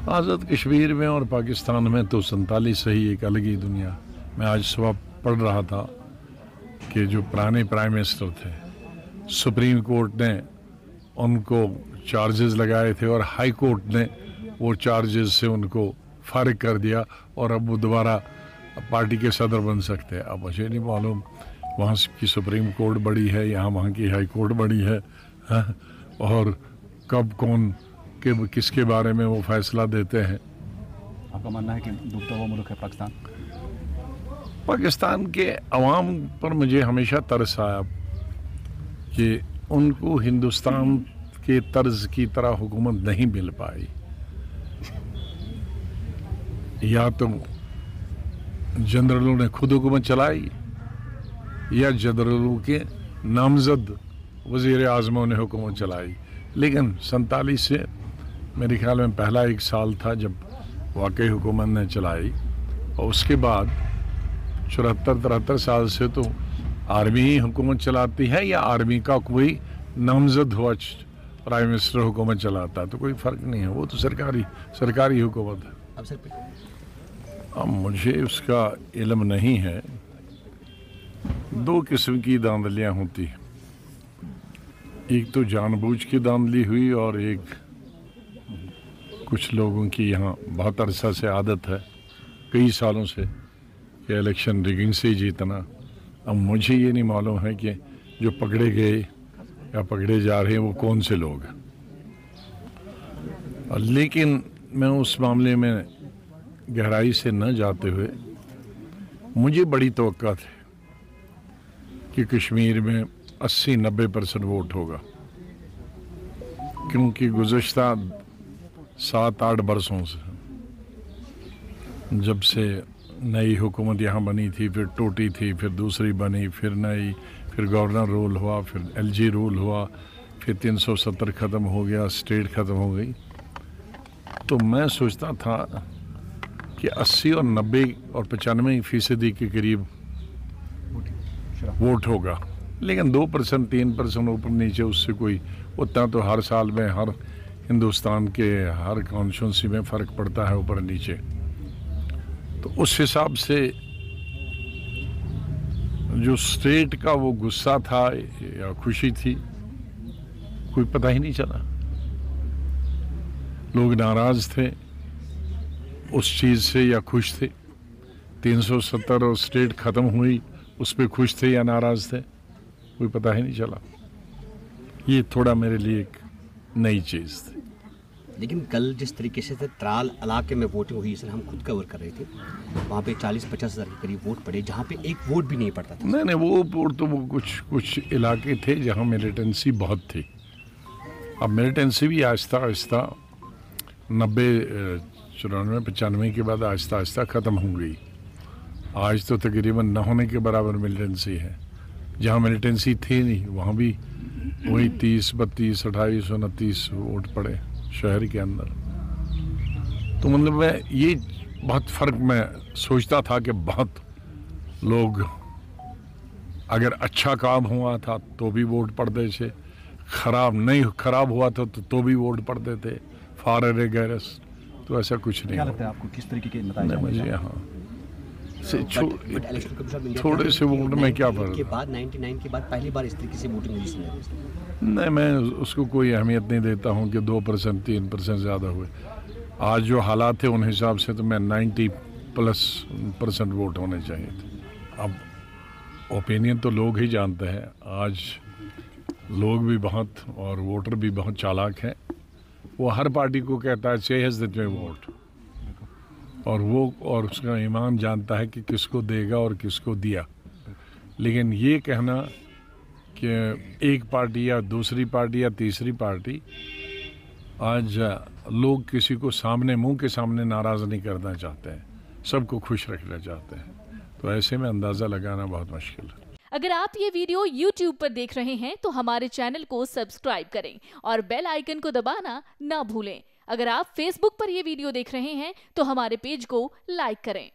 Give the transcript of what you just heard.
आज़ाद कश्मीर में और पाकिस्तान में तो 47 से ही एक अलग ही दुनिया। मैं आज सुबह पढ़ रहा था कि जो पुराने प्राइम मिनिस्टर थे, सुप्रीम कोर्ट ने उनको चार्जेस लगाए थे और हाई कोर्ट ने वो चार्जेस से उनको फारिग कर दिया और अब वो दोबारा पार्टी के सदर बन सकते हैं। अब मुझे नहीं मालूम वहाँ की सुप्रीम कोर्ट बड़ी है, यहाँ वहाँ की हाई कोर्ट बड़ी है, हाँ? और कब कौन के किसके बारे में वो फैसला देते हैं। आपका मानना है कि डूबता हुआ मुल्क है पाकिस्तान? पाकिस्तान के अवाम पर मुझे हमेशा तरस आया कि उनको हिंदुस्तान के तर्ज की तरह हुकूमत नहीं मिल पाई। या तो जनरलों ने खुद हुकूमत चलाई या जनरलों के नामजद वज़ीर आज़मों ने हुकूमत चलाई। लेकिन 47 से मेरे ख्याल में पहला एक साल था जब वाकई हुकूमत ने चलाई, और उसके बाद 74-73 साल से तो आर्मी ही हुकूमत चलाती है या आर्मी का कोई नामजद हुआ प्राइम मिनिस्टर हुकूमत चलाता है, तो कोई फ़र्क नहीं है। वो तो सरकारी हुकूमत है। अब मुझे उसका इल्म नहीं है। दो किस्म की धांधलियाँ होती हैं, एक तो जानबूझ की धांधली हुई और एक कुछ लोगों की यहाँ बहुत अरसा से आदत है, कई सालों से, कि इलेक्शन रिगिंग से ही जीतना। अब मुझे ये नहीं मालूम है कि जो पकड़े गए या पकड़े जा रहे हैं वो कौन से लोग हैं, लेकिन मैं उस मामले में गहराई से न जाते हुए मुझे बड़ी तवक्का थी कि कश्मीर में 80-90% वोट होगा, क्योंकि गुज़श्ता 7-8 बरसों से, जब से नई हुकूमत यहाँ बनी थी, फिर टूटी थी, फिर दूसरी बनी, फिर नई, फिर गवर्नर रूल हुआ, फिर एलजी रूल हुआ, फिर 370 ख़त्म हो गया, स्टेट ख़त्म हो गई, तो मैं सोचता था कि 80 और 90 और 95% के करीब वोट होगा। लेकिन 2%, 3% ऊपर नीचे, उससे कोई उतना तो हर साल में हर हिंदुस्तान के हर कॉन्स्टिट्यूंसी में फ़र्क पड़ता है ऊपर नीचे। तो उस हिसाब से जो स्टेट का वो गुस्सा था या खुशी थी, कोई पता ही नहीं चला। लोग नाराज़ थे उस चीज़ से या खुश थे। 370 और स्टेट ख़त्म हुई, उस पर खुश थे या नाराज़ थे, कोई पता ही नहीं चला। ये थोड़ा मेरे लिए एक नई चीज़ थी। लेकिन कल जिस तरीके से त्राल इलाके में वोटिंग हुई, इसे हम खुद कवर कर रहे थे, वहाँ पे 40-50 हज़ार के करीब वोट पड़े, जहाँ पे एक वोट भी नहीं पड़ता था। नहीं, वो वोट तो वो कुछ इलाके थे जहाँ मिलिटेंसी बहुत थी। अब मिलिटेंसी भी आहिस्ता आहिस्ता 90, 94, 95 के बाद आहिस्ता आहिस्ता ख़त्म हो गई। आज तो तकरीबन न होने के बराबर मिलिटेंसी है। जहाँ मिलिटेंसी थी नहीं, वहाँ भी वही 30, 32, 28, 29 वोट पड़े शहर के अंदर। तो मतलब मैं ये बहुत फ़र्क मैं सोचता था कि बहुत लोग, अगर अच्छा काम हुआ था तो भी वोट पड़ते थे, खराब हुआ था तो भी वोट पड़ते थे, फारे गैरस। तो ऐसा कुछ नहीं। क्या लगता है आपको किस तरीके के नतीजे? मुझे यहाँ से थोड़े से वोट में क्या फर्क के बाद 99 के बाद पहली बार इस तरीके से वोटिंग हुई। नहीं, मैं उसको कोई अहमियत नहीं देता हूँ कि 2%, 3% ज़्यादा हुए। आज जो हालात थे उन हिसाब से तो मैं 90+% वोट होने चाहिए थे। अब ओपिनियन तो लोग ही जानते हैं। आज लोग भी बहुत और वोटर भी बहुत चालाक हैं। वो हर पार्टी को कहता है चाहिए देते में वोट, और वो और उसका ईमान जानता है कि किसको देगा और किसको दिया। लेकिन ये कहना कि एक पार्टी या दूसरी पार्टी या तीसरी पार्टी, आज लोग किसी को मुंह के सामने नाराज़ नहीं करना चाहते हैं, सबको खुश रखना चाहते हैं। तो ऐसे में अंदाज़ा लगाना बहुत मुश्किल है। अगर आप ये वीडियो YouTube पर देख रहे हैं तो हमारे चैनल को सब्सक्राइब करें और बेल आइकन को दबाना ना भूलें। अगर आप Facebook पर ये वीडियो देख रहे हैं तो हमारे पेज को लाइक करें।